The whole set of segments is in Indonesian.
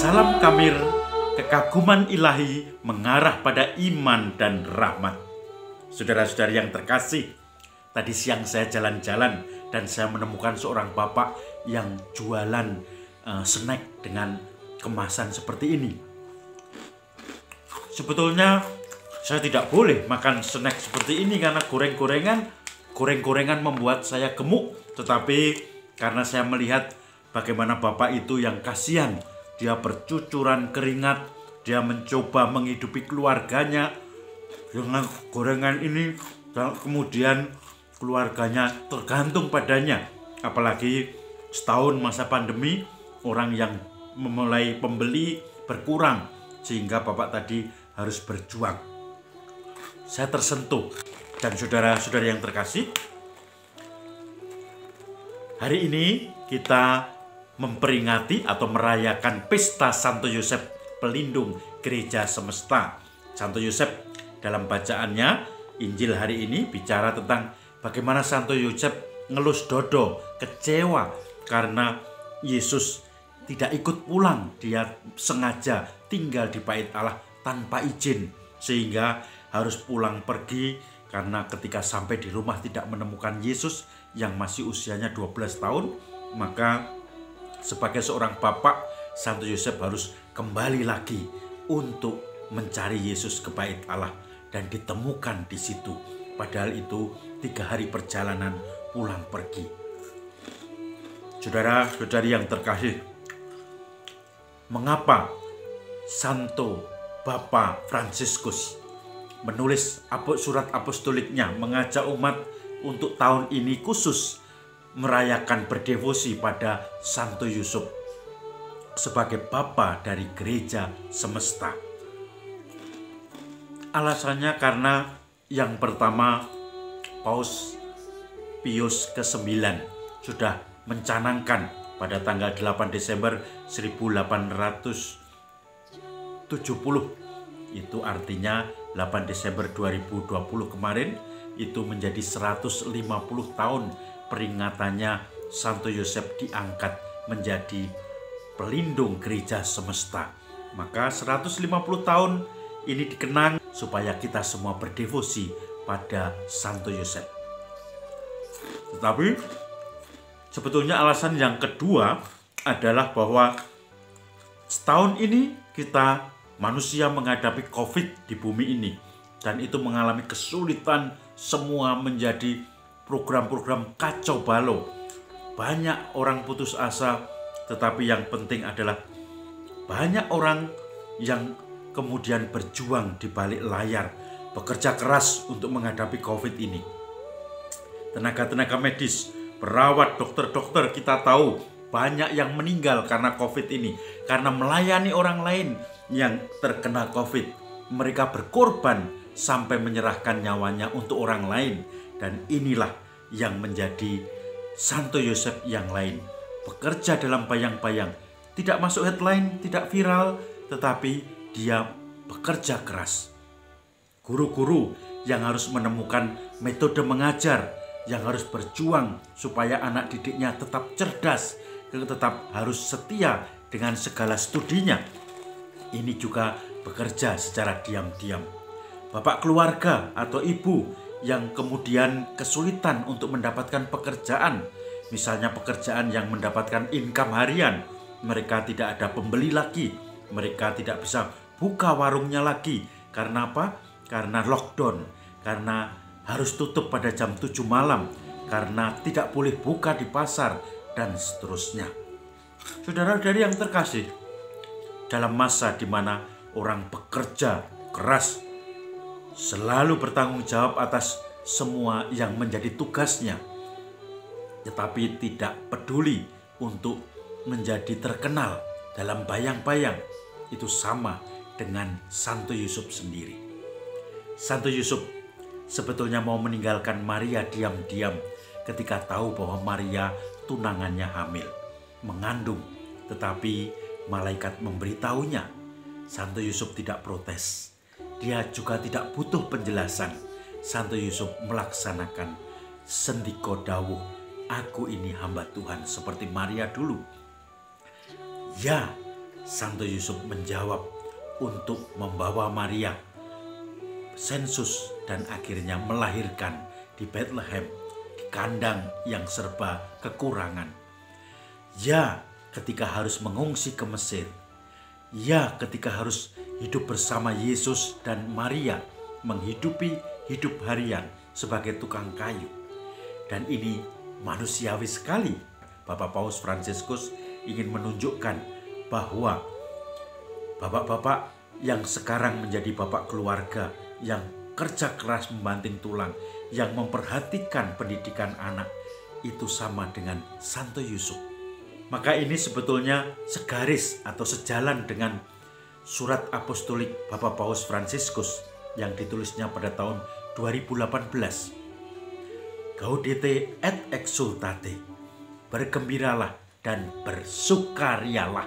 Salam Kamir, kekaguman ilahi mengarah pada iman dan rahmat. Saudara-saudari yang terkasih, tadi siang saya jalan-jalan dan saya menemukan seorang bapak yang jualan snack dengan kemasan seperti ini. Sebetulnya saya tidak boleh makan snack seperti ini karena goreng-gorengan membuat saya gemuk. Tetapi karena saya melihat bagaimana bapak itu yang kasihan, dia bercucuran keringat, dia mencoba menghidupi keluarganya dengan gorengan ini, dan kemudian keluarganya tergantung padanya. Apalagi setahun masa pandemi, orang yang memulai pembeli berkurang, sehingga bapak tadi harus berjuang. Saya tersentuh. Dan saudara-saudari yang terkasih, hari ini kita memperingati atau merayakan pesta Santo Yosef Pelindung Gereja Semesta. Santo Yosef dalam bacaannya, Injil hari ini bicara tentang bagaimana Santo Yosef ngelus dodo, kecewa karena Yesus tidak ikut pulang. Dia sengaja tinggal di bait Allah tanpa izin, sehingga harus pulang pergi karena ketika sampai di rumah tidak menemukan Yesus yang masih usianya 12 tahun, maka sebagai seorang bapak, Santo Yosef harus kembali lagi untuk mencari Yesus ke bait Allah dan ditemukan di situ. Padahal itu 3 hari perjalanan pulang pergi. Saudara-saudari yang terkasih, mengapa Santo Bapa Fransiskus menulis surat apostoliknya mengajak umat untuk tahun ini khusus merayakan berdevosi pada Santo Yusuf sebagai Bapa dari Gereja Semesta? Alasannya karena yang pertama, Paus Pius ke-9 sudah mencanangkan pada tanggal 8 Desember 1870. Itu artinya 8 Desember 2020 kemarin itu menjadi 150 tahun peringatannya Santo Yosef diangkat menjadi pelindung gereja semesta. Maka 150 tahun ini dikenang supaya kita semua berdevosi pada Santo Yosef. Tetapi sebetulnya alasan yang kedua adalah bahwa setahun ini kita manusia menghadapi COVID di bumi ini, dan itu mengalami kesulitan, semua menjadi program-program kacau balau. Banyak orang putus asa, tetapi yang penting adalah banyak orang yang kemudian berjuang di balik layar, bekerja keras untuk menghadapi COVID ini. Tenaga-tenaga medis, perawat, dokter-dokter, kita tahu banyak yang meninggal karena COVID ini. Karena melayani orang lain yang terkena COVID, mereka berkorban sampai menyerahkan nyawanya untuk orang lain. Dan inilah yang menjadi Santo Yosef yang lain. Bekerja dalam bayang-bayang, tidak masuk headline, tidak viral, tetapi dia bekerja keras. Guru-guru yang harus menemukan metode mengajar, yang harus berjuang supaya anak didiknya tetap cerdas, tetap harus setia dengan segala studinya. Ini juga bekerja secara diam-diam. Bapak keluarga atau ibu yang kemudian kesulitan untuk mendapatkan pekerjaan, misalnya pekerjaan yang mendapatkan income harian, mereka tidak ada pembeli lagi, mereka tidak bisa buka warungnya lagi. Karena apa? Karena lockdown, karena harus tutup pada jam 7 malam, karena tidak boleh buka di pasar, dan seterusnya. Saudara-saudari yang terkasih, dalam masa di mana orang bekerja keras, selalu bertanggung jawab atas semua yang menjadi tugasnya, tetapi tidak peduli untuk menjadi terkenal dalam bayang-bayang, itu sama dengan Santo Yusuf sendiri. Santo Yusuf sebetulnya mau meninggalkan Maria diam-diam ketika tahu bahwa Maria tunangannya hamil, mengandung, tetapi malaikat memberitahunya. Santo Yusuf tidak protes. Dia juga tidak butuh penjelasan. Santo Yusuf melaksanakan sendiko dawuh, aku ini hamba Tuhan, seperti Maria dulu. Ya, Santo Yusuf menjawab untuk membawa Maria sensus dan akhirnya melahirkan di Bethlehem, di kandang yang serba kekurangan. Ya, ketika harus mengungsi ke Mesir. Ya, ketika harus hidup bersama Yesus dan Maria, menghidupi hidup harian sebagai tukang kayu. Dan ini manusiawi sekali. Bapak Paus Fransiskus ingin menunjukkan bahwa bapak-bapak yang sekarang menjadi bapak keluarga, yang kerja keras membanting tulang, yang memperhatikan pendidikan anak, itu sama dengan Santo Yusuf. Maka ini sebetulnya segaris atau sejalan dengan surat apostolik Bapak Paus Fransiskus yang ditulisnya pada tahun 2018. Gaudete et exsultate, bergembiralah dan bersukarialah.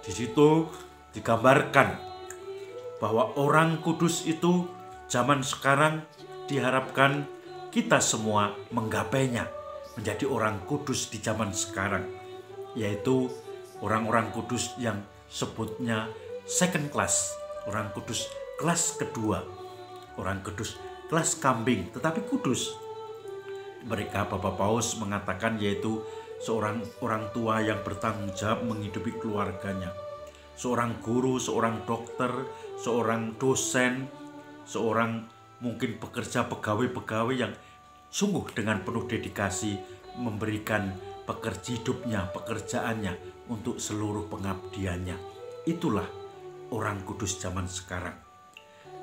Di situ digambarkan bahwa orang kudus itu zaman sekarang diharapkan kita semua menggapainya, menjadi orang kudus di zaman sekarang, yaitu orang-orang kudus yang sebutnya second class, orang kudus kelas kedua, orang kudus kelas kambing, tetapi kudus. Mereka, Bapak Paus mengatakan, yaitu seorang orang tua yang bertanggung jawab menghidupi keluarganya, seorang guru, seorang dokter, seorang dosen, seorang mungkin pekerja pegawai-pegawai yang sungguh dengan penuh dedikasi memberikan hidupnya, pekerjaannya untuk seluruh pengabdiannya. Itulah orang kudus zaman sekarang.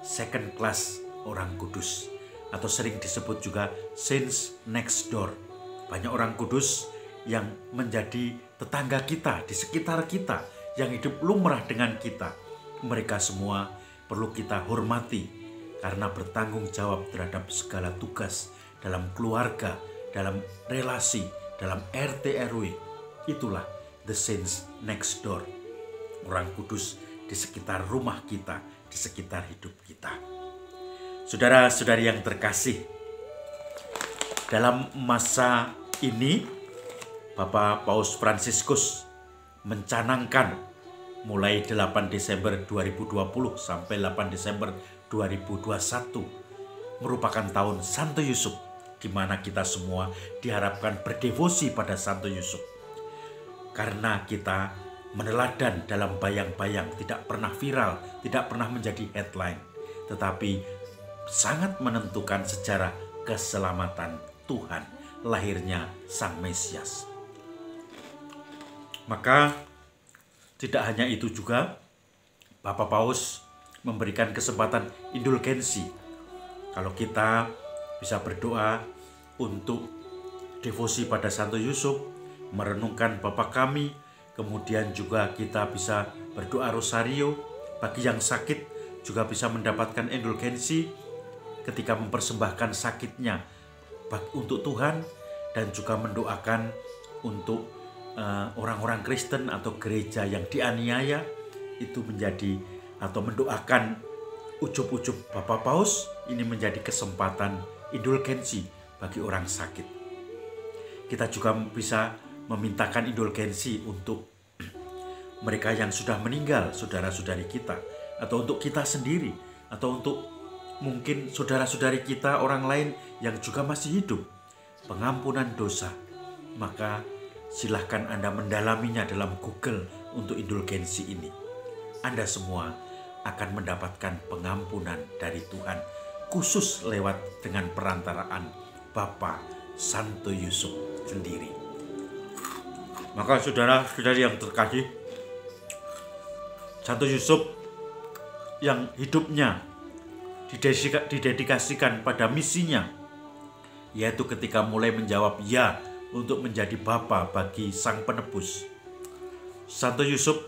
Second class orang kudus, atau sering disebut juga saints next door. Banyak orang kudus yang menjadi tetangga kita, di sekitar kita, yang hidup lumrah dengan kita. Mereka semua perlu kita hormati karena bertanggung jawab terhadap segala tugas dalam keluarga, dalam relasi, dalam RT RW. Itulah the saints next door. Orang kudus di sekitar rumah kita, di sekitar hidup kita. Saudara-saudari yang terkasih, dalam masa ini Bapak Paus Fransiskus mencanangkan mulai 8 Desember 2020 sampai 8 Desember 2021 merupakan tahun Santo Yusuf, di mana kita semua diharapkan berdevosi pada Santo Yusuf. Karena kita meneladan dalam bayang-bayang, tidak pernah viral, tidak pernah menjadi headline, tetapi sangat menentukan sejarah keselamatan Tuhan, lahirnya Sang Mesias. Maka tidak hanya itu juga, Bapak Paus memberikan kesempatan indulgensi. Kalau kita bisa berdoa untuk devosi pada Santo Yusuf, merenungkan Bapa Kami, kemudian juga kita bisa berdoa rosario. Bagi yang sakit juga bisa mendapatkan indulgensi ketika mempersembahkan sakitnya untuk Tuhan, dan juga mendoakan untuk orang-orang Kristen atau gereja yang dianiaya, itu menjadi atau mendoakan ujub-ujub Bapak Paus. Ini menjadi kesempatan indulgensi bagi orang sakit. Kita juga bisa memintakan indulgensi untuk mereka yang sudah meninggal, saudara-saudari kita, atau untuk kita sendiri, atau untuk mungkin saudara-saudari kita orang lain yang juga masih hidup, pengampunan dosa. Maka silahkan Anda mendalaminya dalam Google untuk indulgensi ini. Anda semua akan mendapatkan pengampunan dari Tuhan, khusus lewat dengan perantaraan Bapa Santo Yusuf sendiri. Maka saudara-saudari yang terkasih, Santo Yusuf yang hidupnya didedikasikan pada misinya, yaitu ketika mulai menjawab ya untuk menjadi bapa bagi sang penebus. Santo Yusuf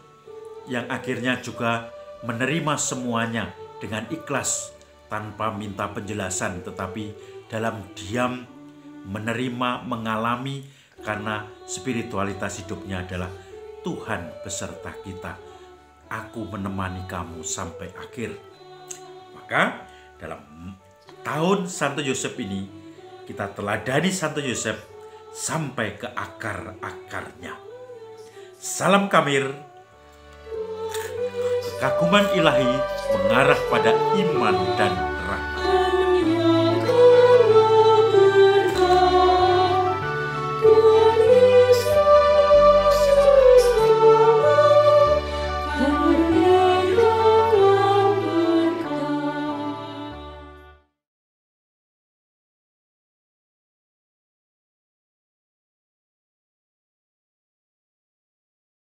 yang akhirnya juga menerima semuanya dengan ikhlas tanpa minta penjelasan, tetapi dalam diam menerima, mengalami, karena spiritualitas hidupnya adalah Tuhan beserta kita. Aku menemani kamu sampai akhir. Maka dalam tahun Santo Yusuf ini kita teladani Santo Yusuf sampai ke akar-akarnya. Salam Kamir. Kekaguman ilahi mengarah pada iman dan